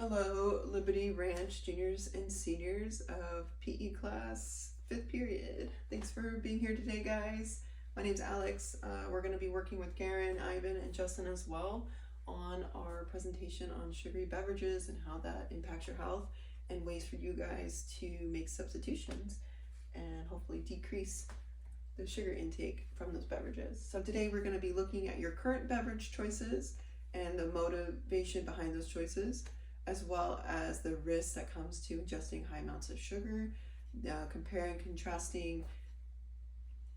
Hello, Liberty Ranch juniors and seniors of PE class 5th period. Thanks for being here today, guys. My name's Alex. We're going to be working with Garen, Ivan, and Justin as well on our presentation on sugary beverages and how that impacts your health and ways for you guys to make substitutions and hopefully decrease the sugar intake from those beverages. So today we're going to be looking at your current beverage choices and the motivation behind those choices, as well as the risk that comes to ingesting high amounts of sugar, comparing, contrasting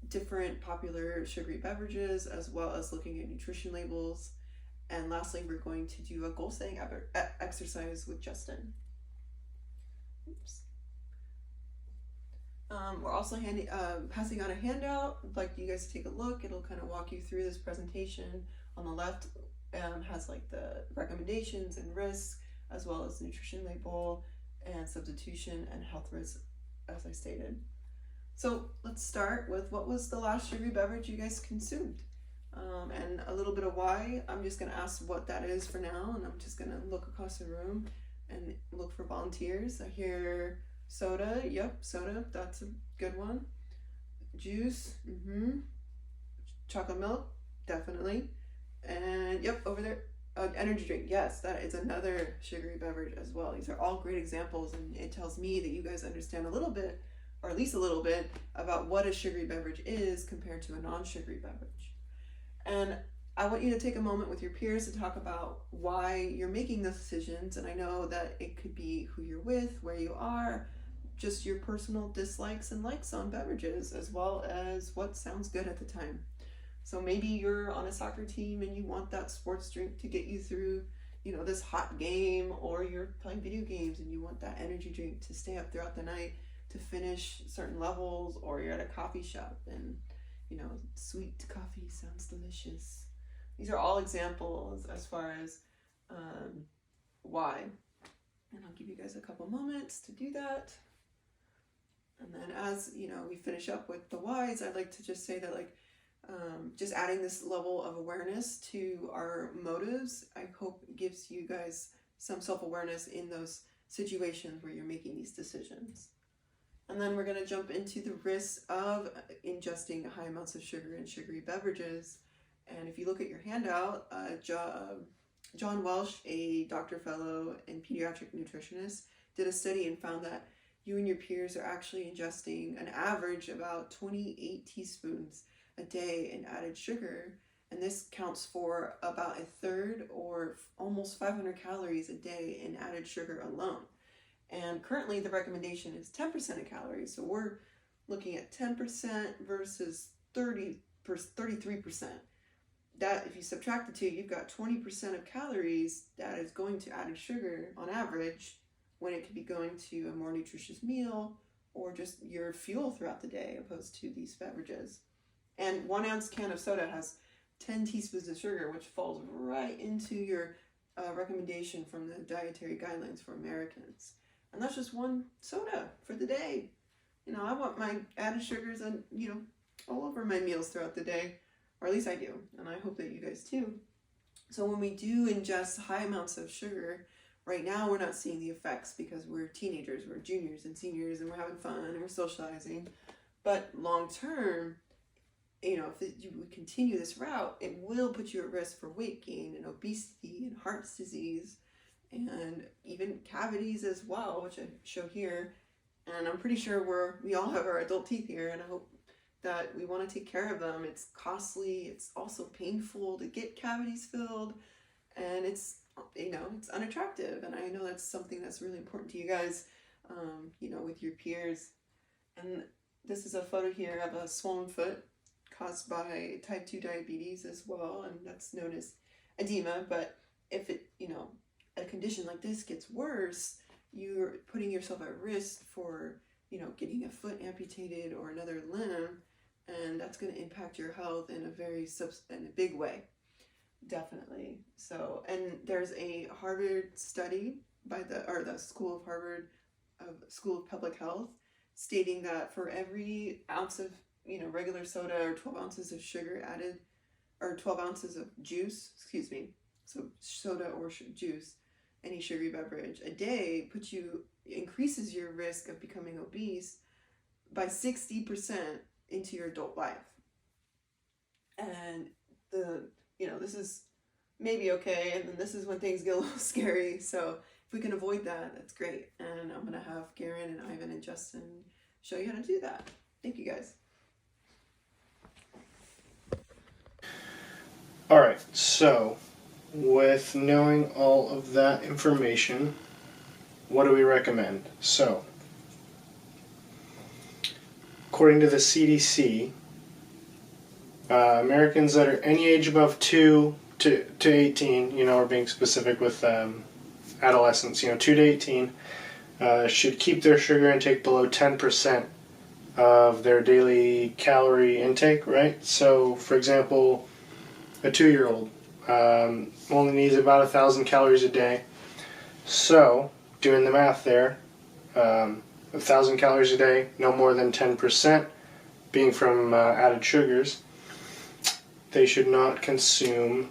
different popular sugary beverages, as well as looking at nutrition labels. And lastly, we're going to do a goal setting exercise with Justin. Oops. We're also passing out a handout. I'd like you guys to take a look. It'll kind of walk you through this presentation. On the left has like the recommendations and risks, as well as the nutrition label and substitution and health risks, as I stated. So let's start with, what was the last sugary beverage you guys consumed? And a little bit of why. I'm just going to ask what that is for now, and I'm just going to look across the room and look for volunteers. I hear soda. Yep, soda. That's a good one. Juice. Chocolate milk. Definitely. And yep, over there. Energy drink. Yes, that is another sugary beverage as well. These are all great examples, and it tells me that you guys understand a little bit, or at least a little bit, about what a sugary beverage is compared to a non-sugary beverage. And I want you to take a moment with your peers to talk about why you're making those decisions. And I know that it could be who you're with, where you are, just your personal dislikes and likes on beverages, as well as what sounds good at the time. So maybe you're on a soccer team and you want that sports drink to get you through, this hot game, or you're playing video games and you want that energy drink to stay up throughout the night to finish certain levels, or you're at a coffee shop and, sweet coffee sounds delicious. These are all examples as far as why. And I'll give you guys a couple moments to do that. And then as, we finish up with the whys, I'd like to just say that, just adding this level of awareness to our motives, I hope gives you guys some self-awareness in those situations where you're making these decisions. And then we're going to jump into the risks of ingesting high amounts of sugar and sugary beverages. And if you look at your handout, John Welsh, a doctor fellow and pediatric nutritionist, did a study and found that you and your peers are actually ingesting an average about 28 teaspoons a day in added sugar, and this counts for about a third, or almost 500 calories a day in added sugar alone. And currently the recommendation is 10% of calories, so we're looking at 10% versus 33%. That, if you subtract the two, you've got 20% of calories that is going to added sugar on average, when it could be going to a more nutritious meal or just your fuel throughout the day, opposed to these beverages. And 1 ounce can of soda has 10 teaspoons of sugar, which falls right into your recommendation from the dietary guidelines for Americans. And that's just one soda for the day. I want my added sugars and, all over my meals throughout the day, or at least I do. And I hope that you guys too. So when we do ingest high amounts of sugar, right now we're not seeing the effects because we're teenagers, we're juniors and seniors, and we're having fun and we're socializing. But long term, if you would continue this route, it will put you at risk for weight gain and obesity and heart disease, and even cavities as well, which I show here. And I'm pretty sure we all have our adult teeth here, and I hope that we want to take care of them. It's costly, it's also painful to get cavities filled, and it's unattractive. And I know that's something that's really important to you guys, with your peers. And this is a photo here of a swollen foot caused by type 2 diabetes as well, and that's known as edema. But if it, a condition like this gets worse, you're putting yourself at risk for, getting a foot amputated or another limb, and that's going to impact your health in a big way, definitely. So, and there's a Harvard study by the School of Public Health, stating that for every ounce of regular soda, or 12 ounces of sugar added, or 12 ounces of juice, so soda or juice, any sugary beverage a day increases your risk of becoming obese by 60% into your adult life. And this is maybe okay, and then this is when things get a little scary. So if we can avoid that, that's great. And I'm gonna have Garen and Ivan and Justin show you how to do that. Thank you guys. All right, so with knowing all of that information, what do we recommend? So, according to the CDC, Americans that are any age above 2 to 18, we're being specific with adolescents, 2 to 18, should keep their sugar intake below 10% of their daily calorie intake, right? So, for example, a 2-year-old only needs about 1,000 calories a day. So, doing the math there, 1,000 calories a day, no more than 10% being from added sugars. They should not consume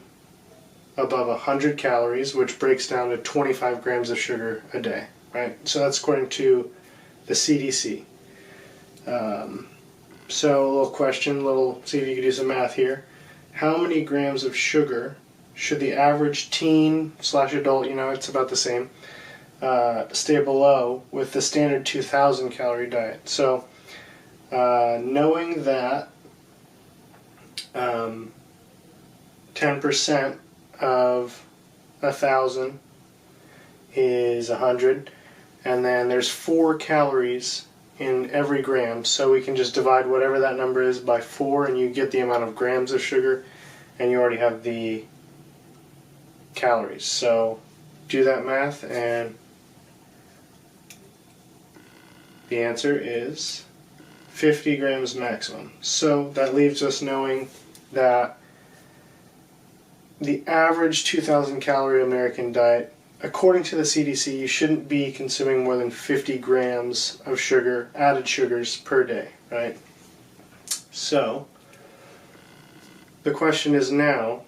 above 100 calories, which breaks down to 25 grams of sugar a day, right? So that's according to the CDC. So a little question, see if you can do some math here. How many grams of sugar should the average teen/adult, it's about the same, stay below with the standard 2,000 calorie diet? So knowing that 10% of 1,000 is 100, and then there's 4 calories in every gram, so we can just divide whatever that number is by 4 and you get the amount of grams of sugar and you already have the calories. So do that math and the answer is 50 grams maximum. So that leaves us knowing that the average 2,000 calorie American diet, according to the CDC, you shouldn't be consuming more than 50 grams of sugar, added sugars per day, right? So the question is now,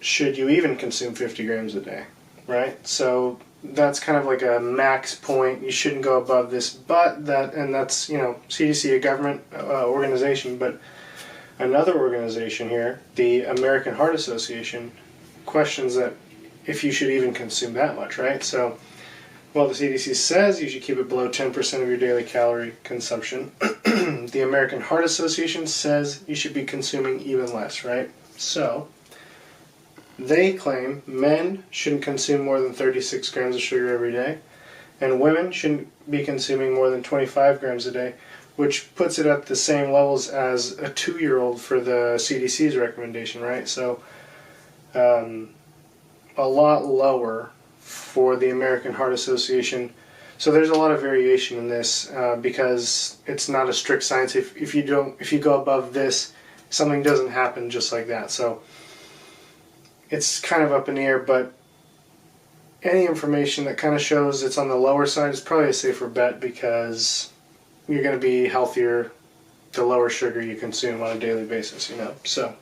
should you even consume 50 grams a day, right? So that's kind of like a max point. You shouldn't go above this, but that's CDC, a government organization, but another organization here, the American Heart Association, questions that if you should even consume that much, right? So, while the CDC says you should keep it below 10% of your daily calorie consumption, the American Heart Association says you should be consuming even less, right? So, they claim men shouldn't consume more than 36 grams of sugar every day, and women shouldn't be consuming more than 25 grams a day, which puts it at the same levels as a 2-year-old for the CDC's recommendation, right? So, a lot lower for the American Heart Association. So there's a lot of variation in this because it's not a strict science. If you go above this, something doesn't happen just like that. So it's kind of up in the air, but any information that kind of shows it's on the lower side is probably a safer bet because you're going to be healthier the lower sugar you consume on a daily basis, So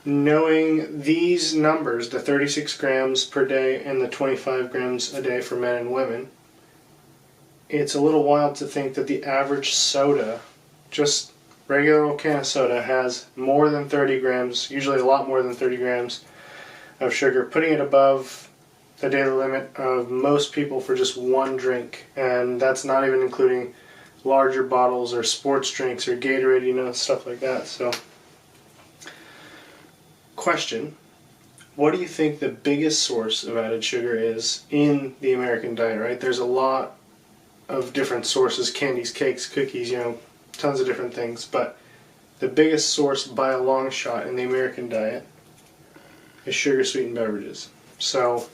knowing these numbers, the 36 grams per day and the 25 grams a day for men and women, it's a little wild to think that the average soda, just regular old can of soda, has more than 30 grams, usually a lot more than 30 grams of sugar, putting it above the daily limit of most people for just one drink. And that's not even including larger bottles or sports drinks or Gatorade, stuff like that. So, question, what do you think the biggest source of added sugar is in the American diet, right? There's a lot of different sources, candies, cakes, cookies, tons of different things, but the biggest source by a long shot in the American diet is sugar-sweetened beverages. So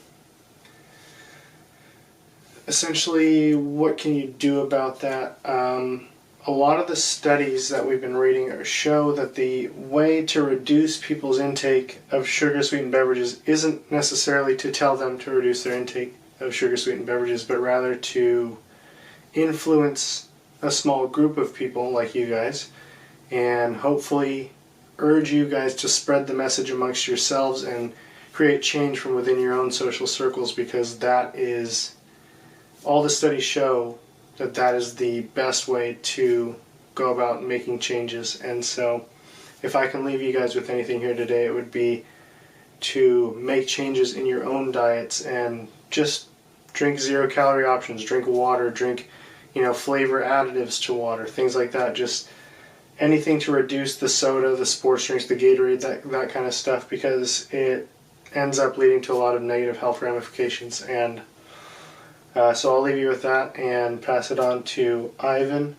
essentially, what can you do about that? A lot of the studies that we've been reading show that the way to reduce people's intake of sugar-sweetened beverages isn't necessarily to tell them to reduce their intake of sugar-sweetened beverages, but rather to influence a small group of people like you guys and hopefully urge you guys to spread the message amongst yourselves and create change from within your own social circles, because that is, all the studies show that that is the best way to go about making changes. And so if I can leave you guys with anything here today, it would be to make changes in your own diets and just drink 0-calorie options, drink water, drink, flavor additives to water, things like that. Just anything to reduce the soda, the sports drinks, the Gatorade, that kind of stuff, because it ends up leading to a lot of negative health ramifications. And so I'll leave you with that and pass it on to Ivan.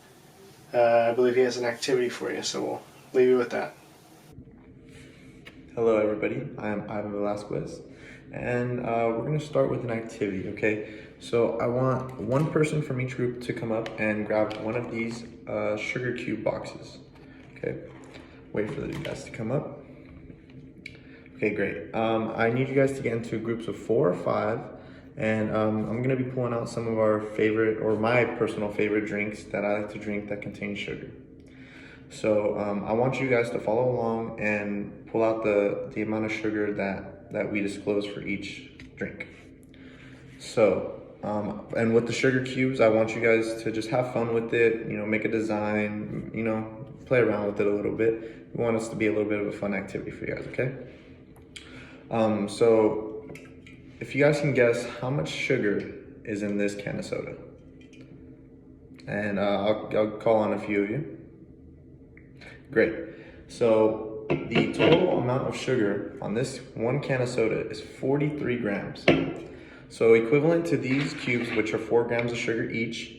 I believe he has an activity for you, so we'll leave you with that. Hello everybody, I'm Ivan Velasquez, and we're going to start with an activity, okay? So I want one person from each group to come up and grab one of these sugar cube boxes, okay? Wait for you guys to come up. Okay, great. I need you guys to get into groups of 4 or 5, and I'm going to be pulling out some of our favorite, or my personal favorite drinks that I like to drink that contain sugar. So I want you guys to follow along and pull out the amount of sugar that we disclose for each drink. So, and with the sugar cubes, I want you guys to just have fun with it, make a design, play around with it a little bit. We want this to be a little bit of a fun activity for you guys, okay? So if you guys can guess how much sugar is in this can of soda. And I'll call on a few of you. Great. So the total amount of sugar on this one can of soda is 43 grams. So equivalent to these cubes, which are 4 grams of sugar each,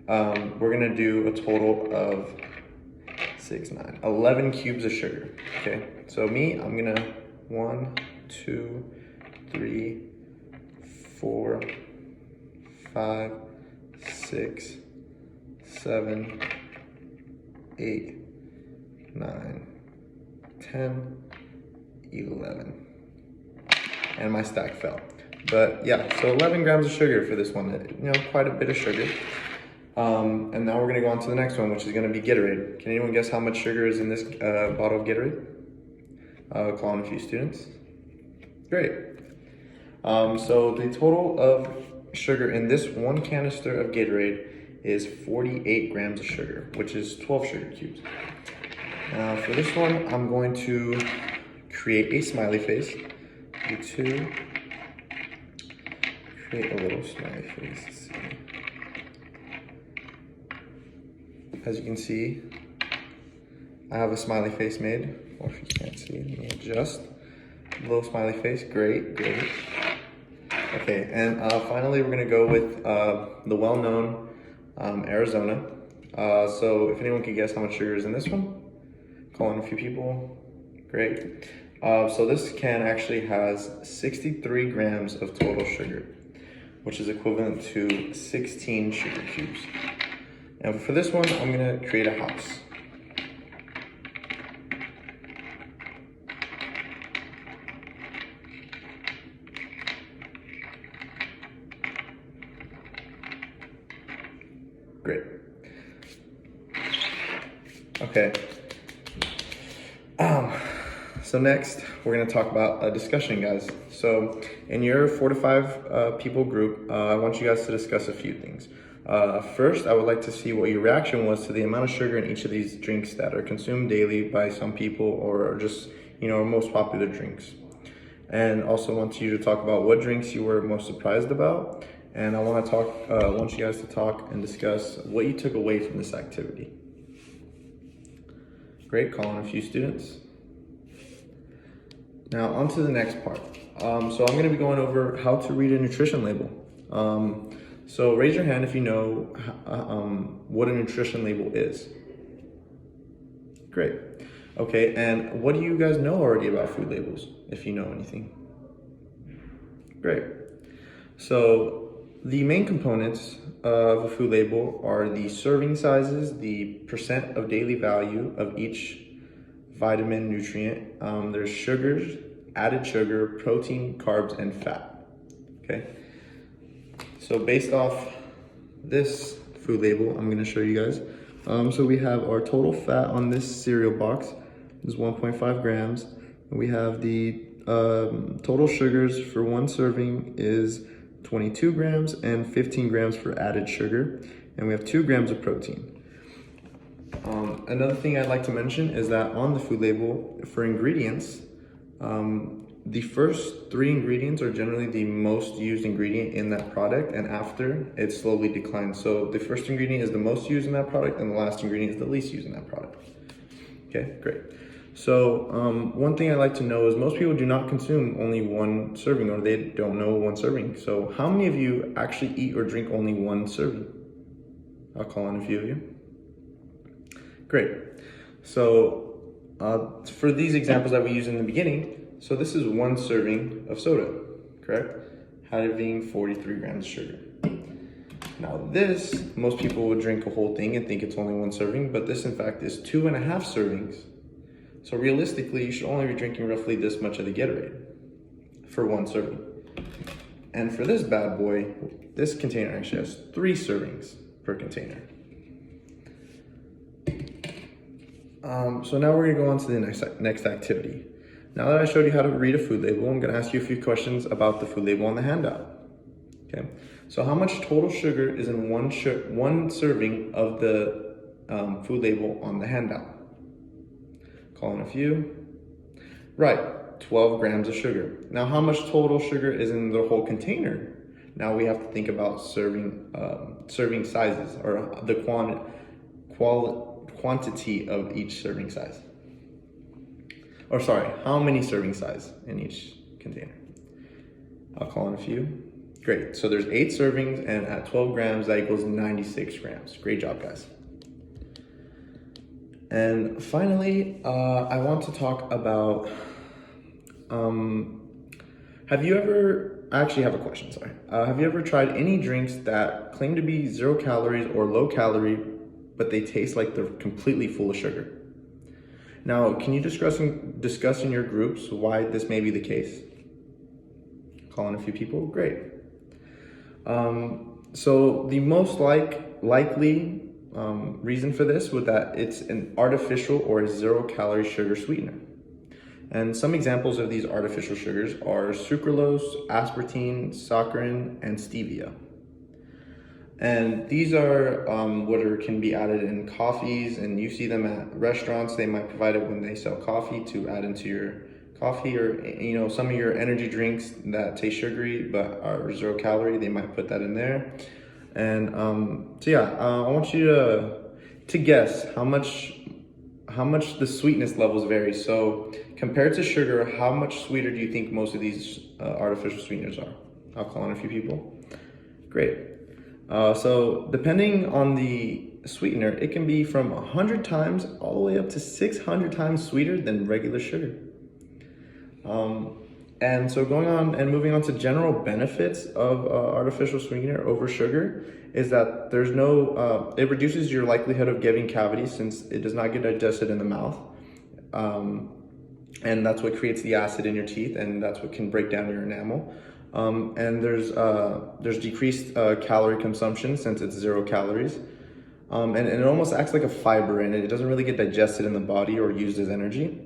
we're gonna do a total of 11 cubes of sugar, okay? So I'm gonna 1, 2, 3, 4, 5, 6, 7, 8, 9, 10, 11. And my stack fell. But yeah, so 11 grams of sugar for this one, quite a bit of sugar. And now we're gonna go on to the next one, which is gonna be Gatorade. Can anyone guess how much sugar is in this bottle of Gatorade? I'll call on a few students. Great. So the total of sugar in this one canister of Gatorade is 48 grams of sugar, which is 12 sugar cubes. Now for this one, I'm going to create a smiley face. Do 2. Create a little smiley face. Let's see. As you can see, I have a smiley face made. Or if you can't see, let me adjust. A little smiley face, great. Okay, and finally we're gonna go with the well-known Arizona. So if anyone can guess how much sugar is in this one, call on a few people. Great. So this can actually has 63 grams of total sugar, which is equivalent to 16 sugar cubes. And for this one, I'm gonna create a house. Great. Okay. So next, we're going to talk about a discussion, guys. So in your 4 to 5 people group, I want you guys to discuss a few things. First, I would like to see what your reaction was to the amount of sugar in each of these drinks that are consumed daily by some people, or just, most popular drinks. And also want you to talk about what drinks you were most surprised about. And I want you guys to talk and discuss what you took away from this activity. Great, call on a few students. Now on to the next part. So I'm gonna be going over how to read a nutrition label. So raise your hand if you know what a nutrition label is. Great. Okay, and what do you guys know already about food labels, if you know anything? Great. So the main components of a food label are the serving sizes, the percent of daily value of each vitamin, nutrient. There's sugars, added sugar, protein, carbs, and fat. Okay. So based off this food label, I'm gonna show you guys. So we have our total fat on this cereal box is 1.5 grams. And we have the total sugars for one serving is 22 grams and 15 grams for added sugar, and we have 2 grams of protein. Another thing I'd like to mention is that on the food label for ingredients, the first 3 ingredients are generally the most used ingredient in that product, and after it slowly declines. So the first ingredient is the most used in that product, and the last ingredient is the least used in that product. Okay, great. So one thing I like to know is most people do not consume only 1 serving, or they don't know 1 serving. So how many of you actually eat or drink only 1 serving? I'll call on a few of you. Great. So for these examples that we used in the beginning, so this is 1 serving of soda, correct? Having 43 grams of sugar. Now this, most people would drink a whole thing and think it's only 1 serving, but this in fact is 2.5 servings. So realistically, you should only be drinking roughly this much of the Gatorade for 1 serving. And for this bad boy, this container actually has 3 servings per container. So now we're gonna go on to the next activity. Now that I showed you how to read a food label, I'm gonna ask you a few questions about the food label on the handout. Okay, so how much total sugar is in one serving of the food label on the handout? Calling a few. Right, 12 grams of sugar. Now how much total sugar is in the whole container? Now we have to think about serving sizes, or the quantity of each serving size. Or sorry, how many serving size in each container? I'll call in a few. Great, so there's 8 servings, and at 12 grams, that equals 96 grams. Great job, guys. And finally, I want to talk about, have you ever, I actually have a question, sorry. Have you ever tried any drinks that claim to be 0 calories or low calorie, but they taste like they're completely full of sugar? Now, can you discuss in your groups why this may be the case? Call in a few people, great. So the most likely reason for this was that it's an artificial or a 0 calorie sugar sweetener. And some examples of these artificial sugars are sucralose, aspartame, saccharin, and stevia. And these are what can be added in coffees, and you see them at restaurants. They might provide it when they sell coffee to add into your coffee, or some of your energy drinks that taste sugary but are 0 calorie. They might put that in there. And so yeah, I want you to guess how much the sweetness levels vary. So compared to sugar, how much sweeter do you think most of these artificial sweeteners are? I'll call on a few people. Great. So depending on the sweetener, it can be from 100 times all the way up to 600 times sweeter than regular sugar. And so going on and moving on to general benefits of artificial sweetener over sugar is that there's no, it reduces your likelihood of getting cavities since it does not get digested in the mouth. And that's what creates the acid in your teeth, and that's what can break down your enamel. And there's decreased calorie consumption since it's 0 calories. And it almost acts like a fiber, and it doesn't really get digested in the body or used as energy.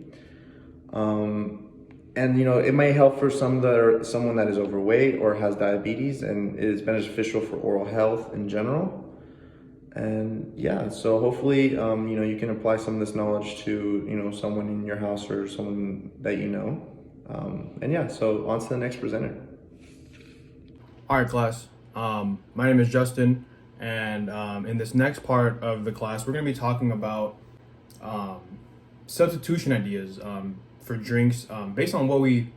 And it may help for someone that is overweight or has diabetes, and it is beneficial for oral health in general. And yeah, so hopefully you can apply some of this knowledge to someone in your house or someone that you know. And yeah, so on to the next presenter. All right, class. My name is Justin, and in this next part of the class, we're going to be talking about substitution ideas for drinks based on what we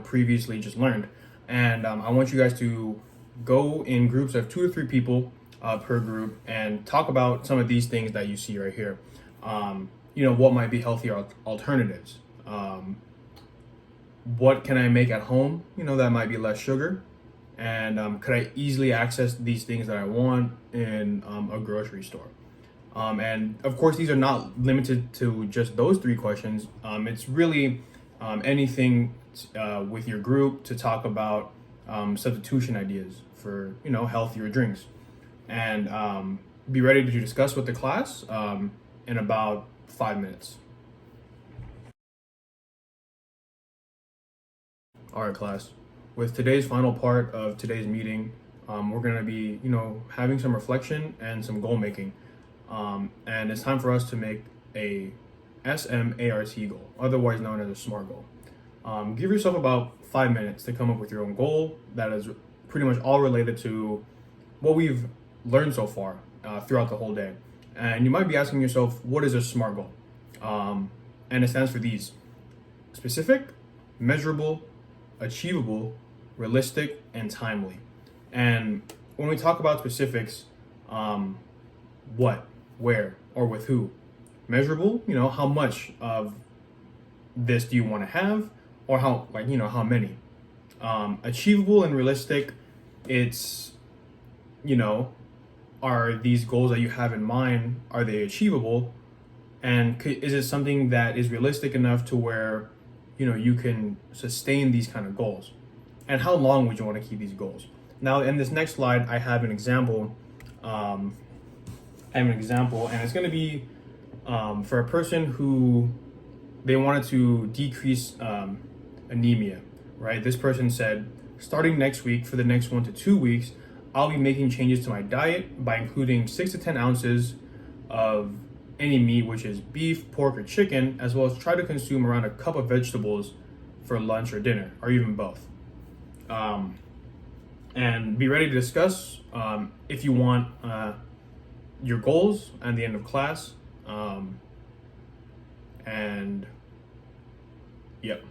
previously just learned. And I want you guys to go in groups of 2 to 3 people per group and talk about some of these things that you see right here. What might be healthier alternatives? What can I make at home? That might be less sugar. And could I easily access these things that I want in a grocery store? And of course, these are not limited to just those 3 questions. It's really anything with your group to talk about substitution ideas for healthier drinks. And be ready to discuss with the class in about 5 minutes. All right, class. With today's final part of today's meeting, we're going to be, having some reflection and some goal making. And it's time for us to make a SMART goal, otherwise known as a SMART goal. Give yourself about 5 minutes to come up with your own goal that is pretty much all related to what we've learned so far throughout the whole day. And you might be asking yourself, what is a SMART goal? And it stands for these: specific, measurable, achievable, realistic, and timely. And when we talk about specifics, what, where, or with who? Measurable, how much of this do you want to have, or how many? Achievable and realistic, it's, are these goals that you have in mind, are they achievable? And is it something that is realistic enough to where, you can sustain these kind of goals? And how long would you want to keep these goals? Now, in this next slide, I have an example. And it's going to be for a person who they wanted to decrease anemia, right? This person said, starting next week, for the next 1 to 2 weeks, I'll be making changes to my diet by including 6 to 10 ounces of any meat, which is beef, pork, or chicken, as well as try to consume around a cup of vegetables for lunch or dinner, or even both. And be ready to discuss if you want your goals at the end of class. And yep.